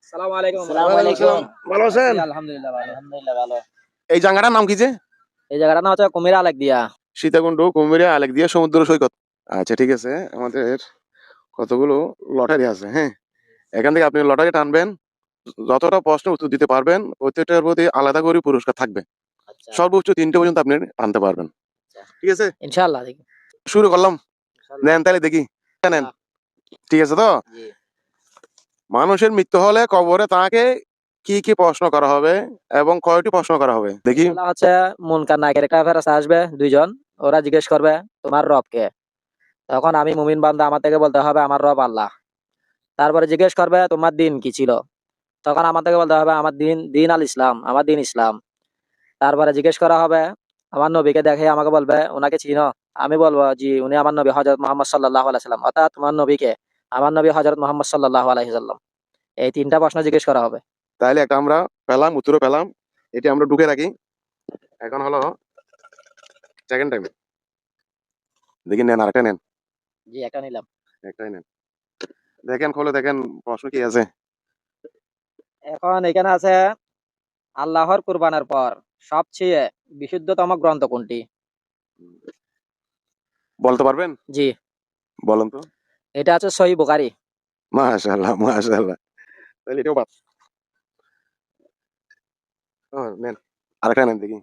আসসালামু আলাইকুম। ওয়ালাইকুম। ভালো আছেন? আলহামদুলিল্লাহ ভালো। আলহামদুলিল্লাহ ভালো। এই জায়গাটার নাম কি যে? এই জায়গাটার নাম হচ্ছে কুমিরা আলেকদিয়া। সীতাকুণ্ড, কুমিরা, আলেকদিয়া সমুদ্র সৈকত। আচ্ছা ঠিক আছে। আমাদের কতগুলো লটারি আছে, হ্যাঁ? এখান থেকে আপনি লটারি টানবেন। যতটা প্রশ্নের উত্তর দিতে পারবেন, প্রত্যেকটার প্রতি আলাদা করে পুরস্কার থাকবে। আচ্ছা, সর্বোচ্চ ৩ টে পর্যন্ত আপনি টানতে পারবেন। আচ্ছা। ঠিক আছে? ইনশাআল্লাহ দেখি। শুরু করলাম। ইনশাআল্লাহ। নেন তাহলে দেখি। নেন। আহ, ঠিক আছে তো? জি। মানুষের মৃত্যু হলে কবরে তাকে কি, কি প্রশ্ন করা হবে এবং কয়টি প্রশ্ন করা হবে? দেখি। এগুলা হচ্ছে মুনকার নাকির একটা ফেরেশতা আসবে ২ জন। ওরা জিজ্ঞেস করবে তোমার রব কে? তখন আমি মুমিন বান্দা আমার থেকে বলতে হবে আমার রব আল্লাহ। তারপরে জিজ্ঞেস করবে তোমার দিন কি ছিল? তখন আমার থেকে বলতে হবে আমার দিন আল ইসলাম, আমার দিন ইসলাম। তারপরে জিজ্ঞেস করা হবে আমার নবীকে দেখে আমাকে বলবে উনাকে চিনো? আমি বলবো জি উনি আমার নবী হযরত মুহাম্মদ সাল্লাল্লাহু আলাইহি সাল্লাম। অর্থাৎ তোমার নবীকে? আমার নবী হযরত মুহাম্মদ সাল্লাল্লাহু আলাইহি সাল্লাম। এই ৩ টা প্রশ্ন জিজ্ঞেস করা হবে। তাহলে একটা আমরা পেলাম, উত্তরও পেলাম। এটি আমরা ঢুকে রাখি। এখন হলো সেকেন্ড টাইম। দেখি নেন, আরেকটা নেন। জি একটা নিলাম। একটাই নেন। দেখেন, খুলে দেখেন প্রশ্ন কি আছে। এখন এখানে আছে আল্লাহর কুরবানের পর সবচেয়ে বিশুদ্ধতম গ্রন্থ কোনটি? বলতে পারবেন? জি, বলেন তো। এটা আছে সহিহ বুখারী। মাশাআল্লাহ, মাশাআল্লাহ। তাহলে এটাও বাদ। নেন। আরেকটা নেন দেখি।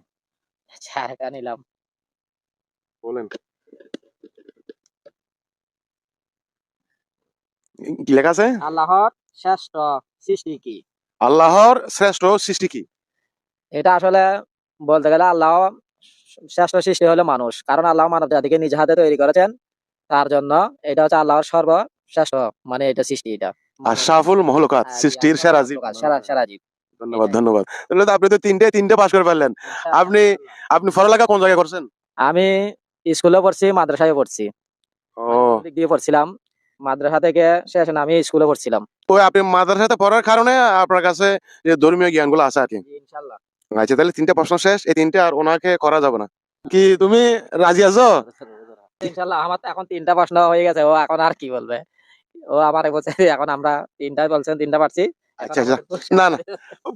আচ্ছা এটা নিলাম। বলেন। কি লেখা আছে? আল্লাহর শ্রেষ্ঠ সৃষ্টি কি? আল্লাহর শ্রেষ্ঠ সৃষ্টি কি? এটা আসলে বলতে গেলে আল্লাহ শ্রেষ্ঠ সৃষ্টি হলো মানুষ। কারণ আল্লাহ মানব জাতিকে নিজ হাতে তৈরি করেছেন। তার জন্য এটা হচ্ছে আল্লাহর সর্বশ্রেষ্ঠ মানে এটা সৃষ্টি এটা। মানুষ। আশরাফুল মখলুকাত, হ্যাঁ, জি সৃষ্টির আশরাফুল সেরা জীব। মাখলুকাত সেরা জীব। ধন্যবাদ, এটাই। ধন্যবাদ। তাহলে তো আপনি তো তিনটে পাস করে ফেললেন। ইনশাআল্লাহ, আপনি ইনশাআল্লাহ। আপনি পড়ালেখা কোন জায়গায় করছেন? আমি স্কুলে পড়ছি, মাদ্রাসায় পড়ছি। মানে ও, দোনো দিক দিয়ে পড়ছিলাম। মাদ্রাসা থেকে শেষে আমি স্কুলে পড়ছিলাম। ওই আপনি মাদ্রাসাতে পড়ার কারণে আপনার কাছে যে ধর্মীয় জ্ঞানগুলো আছে আরকি। জি, ইনশাআল্লাহ। আচ্ছা তাহলে ৩ টা প্রশ্ন শেষ। এই ৩ টা আর ওনাকে করা যাবে না। কি তুমি রাজি আছো? ইনশাআল্লাহ আমার তো এখন ৩ টা প্রশ্ন হয়ে গেছে। ও এখন আর কি বলবে? ও আমারে বলছে এখন আমরা ৩ টাই বলছেন ৩ টা পারছি। এখন আচ্ছা, আচ্ছা। আমাদের পুরস্কার না, না।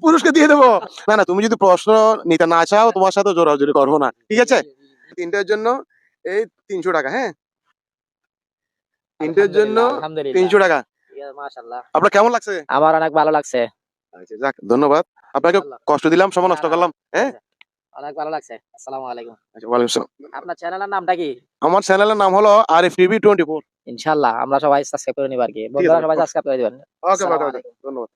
পুরস্কার দিয়ে দেব। না, না, তুমি যদি প্রশ্ন নিতে না চাও তোমার সাথে জোরাজুরি করব না। ঠিক আছে? ৩ টার জন্য এই ৳৩০০, হ্যাঁ? ৩ টার জন্য আলহামদুলিল্লাহ, আলহামদুলিল্লাহ। ৳৩০০। ঠিক আছে মাশাআল্লাহ। আপনার কেমন লাগছে? আমার অনেক ভালো লাগছে। আচ্ছা যাক, ধন্যবাদ। আপনাকে ইনশাআল্লাহ। কষ্ট দিলাম, সময় না, নষ্ট না, না। করলাম। ঠিক হ্যাঁ? আছে। অনেক ভালো লাগছে। আসসালামু আলাইকুম। আচ্ছা, ওয়ালাইকুম আসসালাম। আপনার চ্যানেলের নামটা কি? আমার চ্যানেলের নাম হলো আরিফ টিভি 24। ইনশাআল্লাহ আমরা সবাই সাবস্ক্রাইব করে নিব আরকি। ঠিক আছে বন্ধুরা ভাই। সবাই ওকে, সাবস্ক্রাইব করে দিবেন। ওকে, আসসালামু ওকে, ওকে। আলাইকুম। ধন্যবাদ।